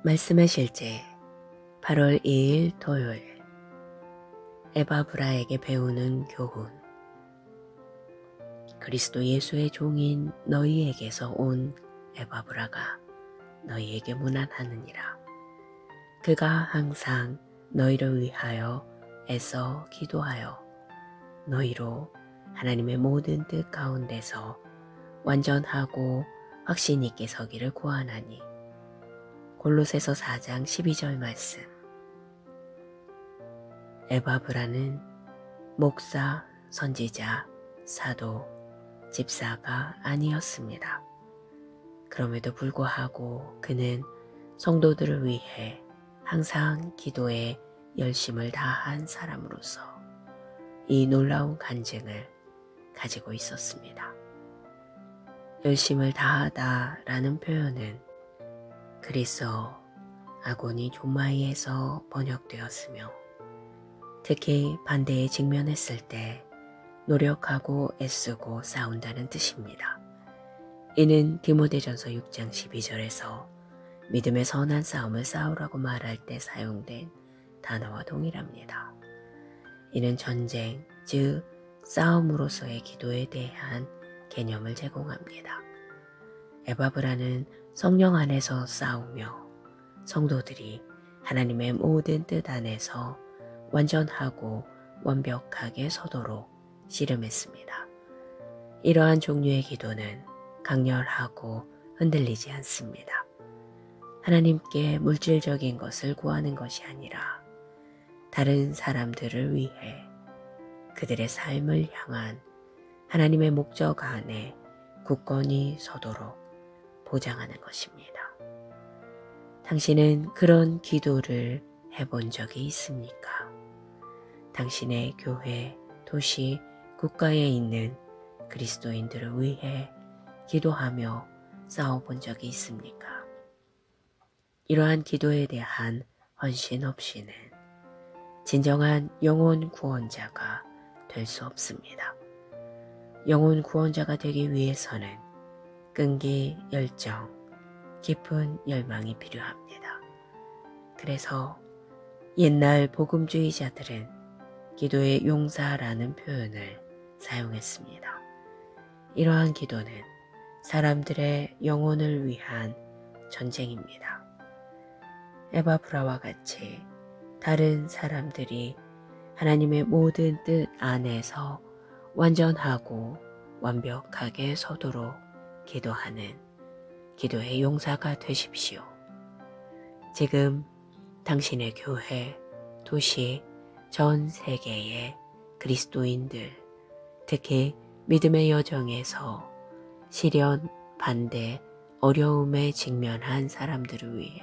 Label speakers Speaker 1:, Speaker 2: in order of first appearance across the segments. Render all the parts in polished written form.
Speaker 1: 말씀의 실제 8월 2일 토요일 에바브라에게 배우는 교훈. 그리스도 예수의 종인 너희에게서 온 에바브라가 너희에게 문안하느니라. 그가 항상 너희를 위하여 애써 기도하여 너희로 하나님의 모든 뜻 가운데서 완전하고 확신 있게 서기를 구하나니. 골로새서 4장 12절 말씀. 에바브라는 목사, 선지자, 사도, 집사가 아니었습니다. 그럼에도 불구하고 그는 성도들을 위해 항상 기도에 열심을 다한 사람으로서 이 놀라운 간증을 가지고 있었습니다. 열심을 다하다라는 표현은 그리스어 아고니 조마이에서 번역되었으며 특히 반대에 직면했을 때 노력하고 애쓰고 싸운다는 뜻입니다. 이는 디모데전서 6장 12절에서 믿음의 선한 싸움을 싸우라고 말할 때 사용된 단어와 동일합니다. 이는 전쟁, 즉 싸움으로서의 기도에 대한 개념을 제공합니다. 에바브라는 성령 안에서 싸우며 성도들이 하나님의 모든 뜻 안에서 완전하고 완벽하게 서도록 씨름했습니다. 이러한 종류의 기도는 강렬하고 흔들리지 않습니다. 하나님께 물질적인 것을 구하는 것이 아니라 다른 사람들을 위해 그들의 삶을 향한 하나님의 목적 안에 굳건히 서도록 보장하는 것입니다. 당신은 그런 기도를 해본 적이 있습니까? 당신의 교회, 도시, 국가에 있는 그리스도인들을 위해 기도하며 싸워본 적이 있습니까? 이러한 기도에 대한 헌신 없이는 진정한 영혼 구원자가 될 수 없습니다. 영혼 구원자가 되기 위해서는 끈기, 열정, 깊은 열망이 필요합니다. 그래서 옛날 복음주의자들은 기도의 용사라는 표현을 사용했습니다. 이러한 기도는 사람들의 영혼을 위한 전쟁입니다. 에바브라와 같이 다른 사람들이 하나님의 모든 뜻 안에서 완전하고 완벽하게 서도록 기도하는 기도의 용사가 되십시오. 지금 당신의 교회, 도시, 전 세계의 그리스도인들, 특히 믿음의 여정에서 시련, 반대, 어려움에 직면한 사람들을 위해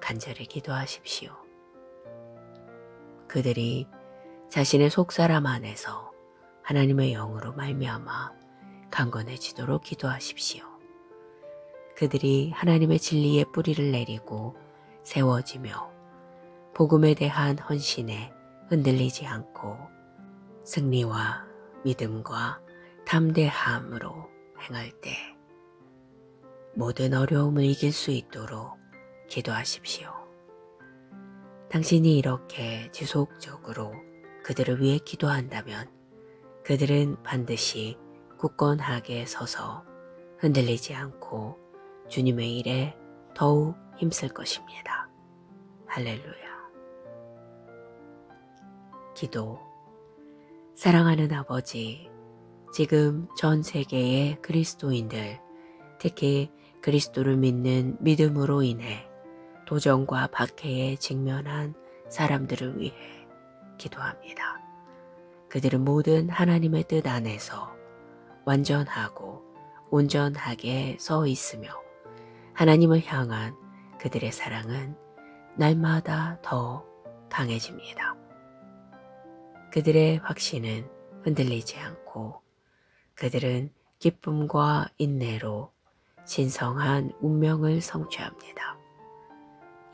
Speaker 1: 간절히 기도하십시오. 그들이 자신의 속사람 안에서 하나님의 영으로 말미암아 강건해지도록 기도하십시오. 그들이 하나님의 진리의 뿌리를 내리고 세워지며 복음에 대한 헌신에 흔들리지 않고 승리와 믿음과 담대함으로 행할 때 모든 어려움을 이길 수 있도록 기도하십시오. 당신이 이렇게 지속적으로 그들을 위해 기도한다면 그들은 반드시 굳건하게 서서 흔들리지 않고 주님의 일에 더욱 힘쓸 것입니다. 할렐루야. 기도. 사랑하는 아버지, 지금 전 세계의 그리스도인들, 특히 그리스도를 믿는 믿음으로 인해 도전과 박해에 직면한 사람들을 위해 기도합니다. 그들은 모든 하나님의 뜻 안에서 완전하고 온전하게 서 있으며 하나님을 향한 그들의 사랑은 날마다 더 강해집니다. 그들의 확신은 흔들리지 않고 그들은 기쁨과 인내로 신성한 운명을 성취합니다.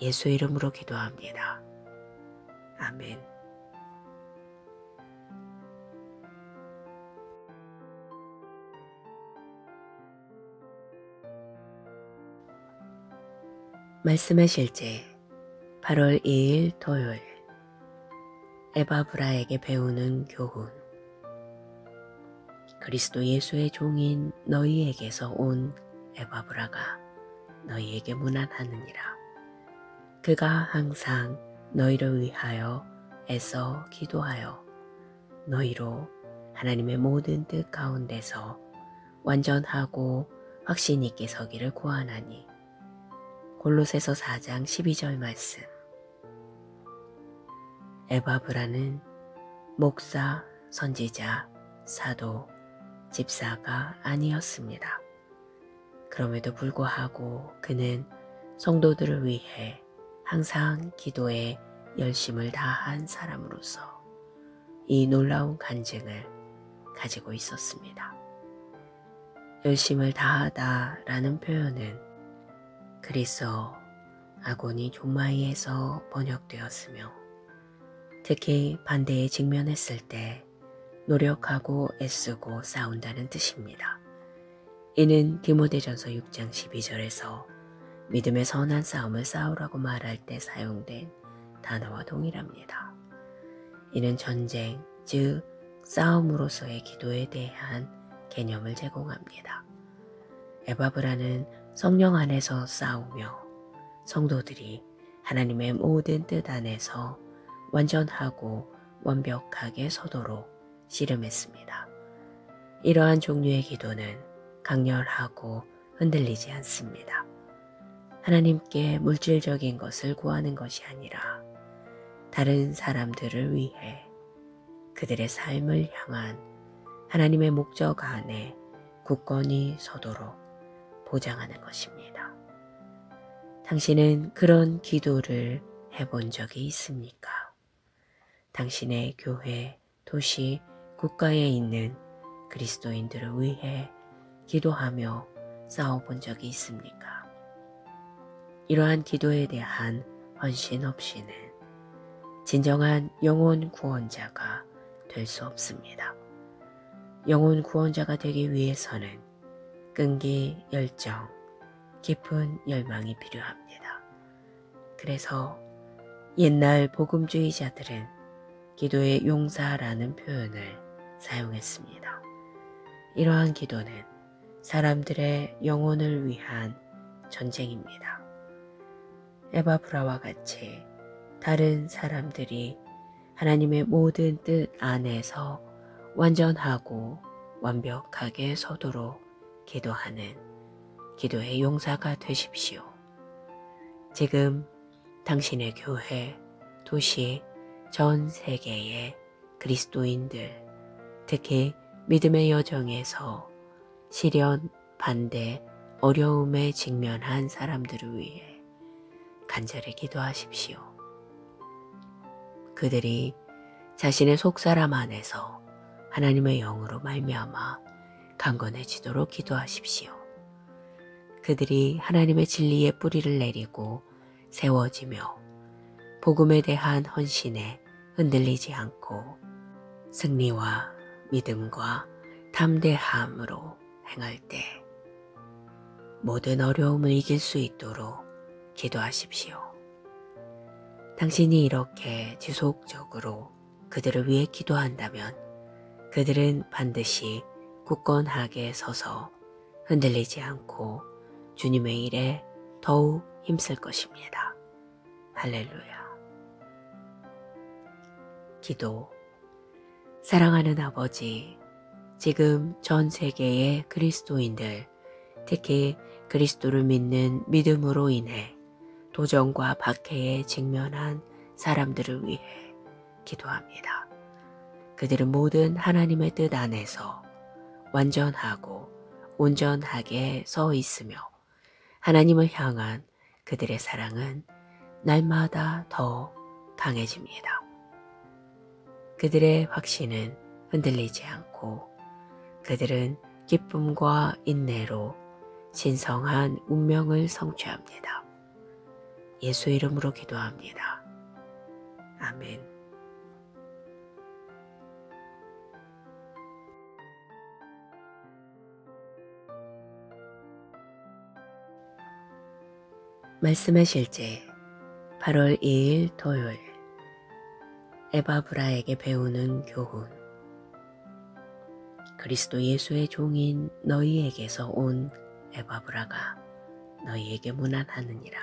Speaker 1: 예수 이름으로 기도합니다. 아멘. 말씀의 실제 8월 2일 토요일 에바브라에게 배우는 교훈. 그리스도 예수의 종인 너희에게서 온 에바브라가 너희에게 문안하느니라. 그가 항상 너희를 위하여 애써 기도하여 너희로 하나님의 모든 뜻 가운데서 완전하고 확신 있게 서기를 구하나니. 골로새서 4장 12절 말씀. 에바브라는 목사, 선지자, 사도, 집사가 아니었습니다. 그럼에도 불구하고 그는 성도들을 위해 항상 기도에 열심을 다한 사람으로서 이 놀라운 간증을 가지고 있었습니다. 열심을 다하다라는 표현은 그리스어 아고니 조마이에서 번역되었으며 특히 반대에 직면했을 때 노력하고 애쓰고 싸운다는 뜻입니다. 이는 디모데전서 6장 12절에서 믿음의 선한 싸움을 싸우라고 말할 때 사용된 단어와 동일합니다. 이는 전쟁, 즉 싸움으로서의 기도에 대한 개념을 제공합니다. 에바브라는 성령 안에서 싸우며 성도들이 하나님의 모든 뜻 안에서 완전하고 완벽하게 서도록 씨름했습니다. 이러한 종류의 기도는 강렬하고 흔들리지 않습니다. 하나님께 물질적인 것을 구하는 것이 아니라 다른 사람들을 위해 그들의 삶을 향한 하나님의 목적 안에 굳건히 서도록 보장하는 것입니다. 당신은 그런 기도를 해본 적이 있습니까? 당신의 교회, 도시, 국가에 있는 그리스도인들을 위해 기도하며 싸워본 적이 있습니까? 이러한 기도에 대한 헌신 없이는 진정한 영혼 구원자가 될 수 없습니다. 영혼 구원자가 되기 위해서는 끈기, 열정, 깊은 열망이 필요합니다. 그래서 옛날 복음주의자들은 기도의 용사라는 표현을 사용했습니다. 이러한 기도는 사람들의 영혼을 위한 전쟁입니다. 에바브라와 같이 다른 사람들이 하나님의 모든 뜻 안에서 완전하고 완벽하게 서도록 기도하는 기도의 용사가 되십시오. 지금 당신의 교회, 도시, 전 세계의 그리스도인들, 특히 믿음의 여정에서 시련, 반대, 어려움에 직면한 사람들을 위해 간절히 기도하십시오. 그들이 자신의 속사람 안에서 하나님의 영으로 말미암아 강건해지도록 기도하십시오. 그들이 하나님의 진리의 뿌리를 내리고 세워지며 복음에 대한 헌신에 흔들리지 않고 승리와 믿음과 담대함으로 행할 때 모든 어려움을 이길 수 있도록 기도하십시오. 당신이 이렇게 지속적으로 그들을 위해 기도한다면 그들은 반드시 굳건하게 서서 흔들리지 않고 주님의 일에 더욱 힘쓸 것입니다. 할렐루야. 기도. 사랑하는 아버지, 지금 전 세계의 그리스도인들, 특히 그리스도를 믿는 믿음으로 인해 도전과 박해에 직면한 사람들을 위해 기도합니다. 그들은 모든 하나님의 뜻 안에서 완전하고 온전하게 서 있으며 하나님을 향한 그들의 사랑은 날마다 더 강해집니다. 그들의 확신은 흔들리지 않고 그들은 기쁨과 인내로 신성한 운명을 성취합니다. 예수 이름으로 기도합니다. 아멘. 말씀의 실제 8월 2일 토요일 에바브라에게 배우는 교훈. 그리스도 예수의 종인 너희에게서 온 에바브라가 너희에게 문안하느니라.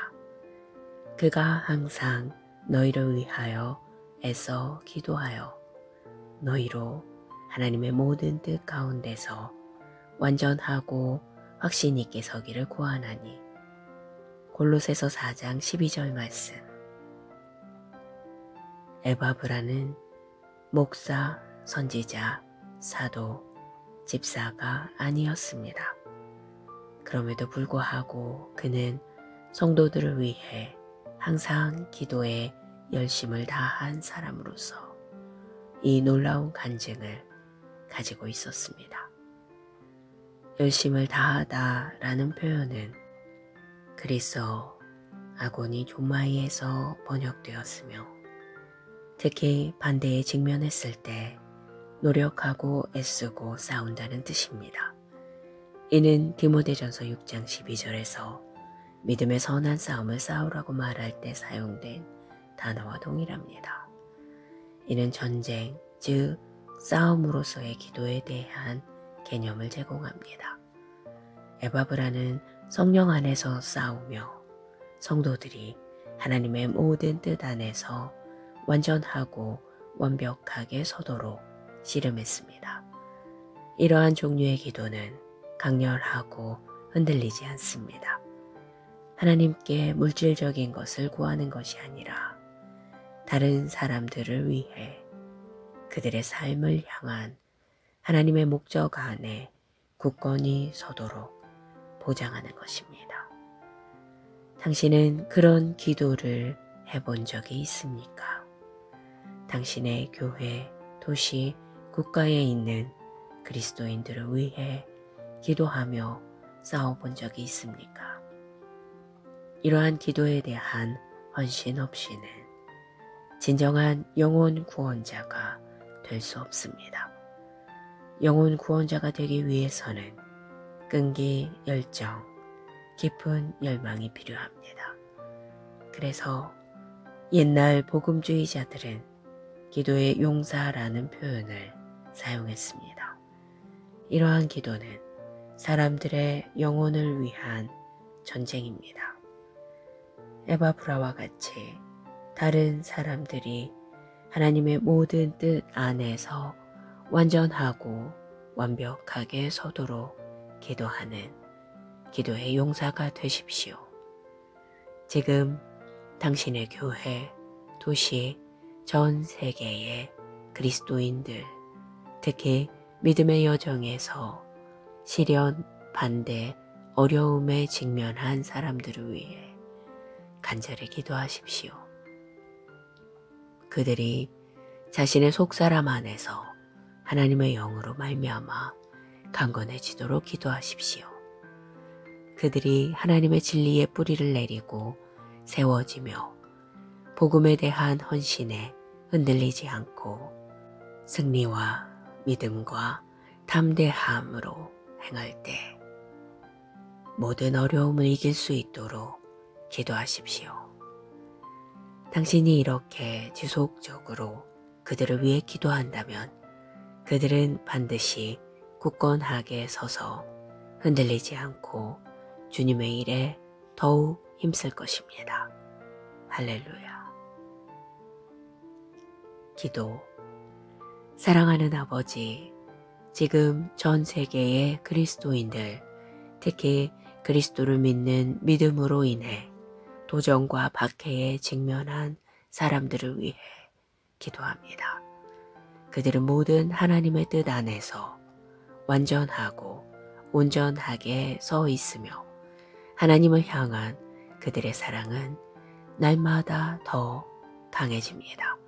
Speaker 1: 그가 항상 너희를 위하여 애써 기도하여 너희로 하나님의 모든 뜻 가운데서 완전하고 확신 있게 서기를 구하나니. 골로새서 4장 12절 말씀. 에바브라는 목사, 선지자, 사도, 집사가 아니었습니다. 그럼에도 불구하고 그는 성도들을 위해 항상 기도에 열심을 다한 사람으로서 이 놀라운 간증을 가지고 있었습니다. 열심을 다하다라는 표현은 그리스어 아고니 조마이에서 번역되었으며 특히 반대에 직면했을 때 노력하고 애쓰고 싸운다는 뜻입니다. 이는 디모데전서 6장 12절에서 믿음의 선한 싸움을 싸우라고 말할 때 사용된 단어와 동일합니다. 이는 전쟁, 즉 싸움으로서의 기도에 대한 개념을 제공합니다. 에바브라는 성령 안에서 싸우며 성도들이 하나님의 모든 뜻 안에서 완전하고 완벽하게 서도록 씨름했습니다. 이러한 종류의 기도는 강렬하고 흔들리지 않습니다. 하나님께 물질적인 것을 구하는 것이 아니라 다른 사람들을 위해 그들의 삶을 향한 하나님의 목적 안에 굳건히 서도록 보장하는 것입니다. 당신은 그런 기도를 해본 적이 있습니까? 당신의 교회, 도시, 국가에 있는 그리스도인들을 위해 기도하며 싸워본 적이 있습니까? 이러한 기도에 대한 헌신 없이는 진정한 영혼 구원자가 될 수 없습니다. 영혼 구원자가 되기 위해서는 끈기, 열정, 깊은 열망이 필요합니다. 그래서 옛날 복음주의자들은 기도의 용사라는 표현을 사용했습니다. 이러한 기도는 사람들의 영혼을 위한 전쟁입니다. 에바브라와 같이 다른 사람들이 하나님의 모든 뜻 안에서 완전하고 완벽하게 서도록 기도하는 기도의 용사가 되십시오. 지금 당신의 교회, 도시, 전 세계의 그리스도인들, 특히 믿음의 여정에서 시련, 반대, 어려움에 직면한 사람들을 위해 간절히 기도하십시오. 그들이 자신의 속사람 안에서 하나님의 영으로 말미암아 강건해지도록 기도하십시오. 그들이 하나님의 진리의 뿌리를 내리고 세워지며 복음에 대한 헌신에 흔들리지 않고 승리와 믿음과 담대함으로 행할 때 모든 어려움을 이길 수 있도록 기도하십시오. 당신이 이렇게 지속적으로 그들을 위해 기도한다면 그들은 반드시 굳건하게 서서 흔들리지 않고 주님의 일에 더욱 힘쓸 것입니다. 할렐루야. 기도. 사랑하는 아버지, 지금 전 세계의 그리스도인들, 특히 그리스도를 믿는 믿음으로 인해 도전과 박해에 직면한 사람들을 위해 기도합니다. 그들은 모든 하나님의 뜻 안에서 완전하고 온전하게 서 있으며 하나님을 향한 그들의 사랑은 날마다 더 강해집니다.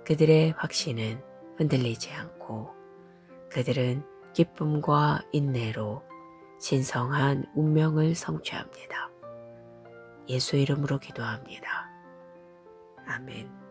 Speaker 1: 그들의 확신은 흔들리지 않고 그들은 기쁨과 인내로 신성한 운명을 성취합니다. 예수 이름으로 기도합니다. 아멘.